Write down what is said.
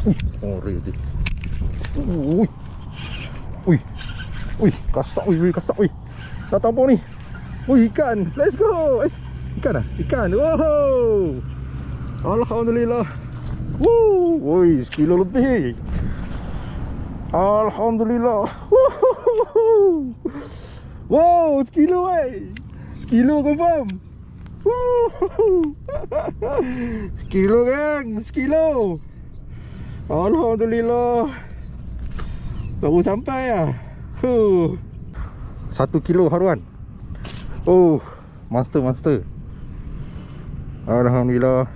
Oh, tu. Ui. Ui. Ui, kasak ui, kasak ui. Nak tampung ni. Ui, ikan. Let's go. Ikan ah? Ikan. Wow. Alhamdulillah. Woo. Ui, sekilo lebih. Alhamdulillah. Woohoo. Wow, sekilo Sekilo confirm. Woohoo. Sekilo gang, sekilo. Alhamdulillah. Baru sampai lah. 1 kilo haruan. Oh, master. Alhamdulillah.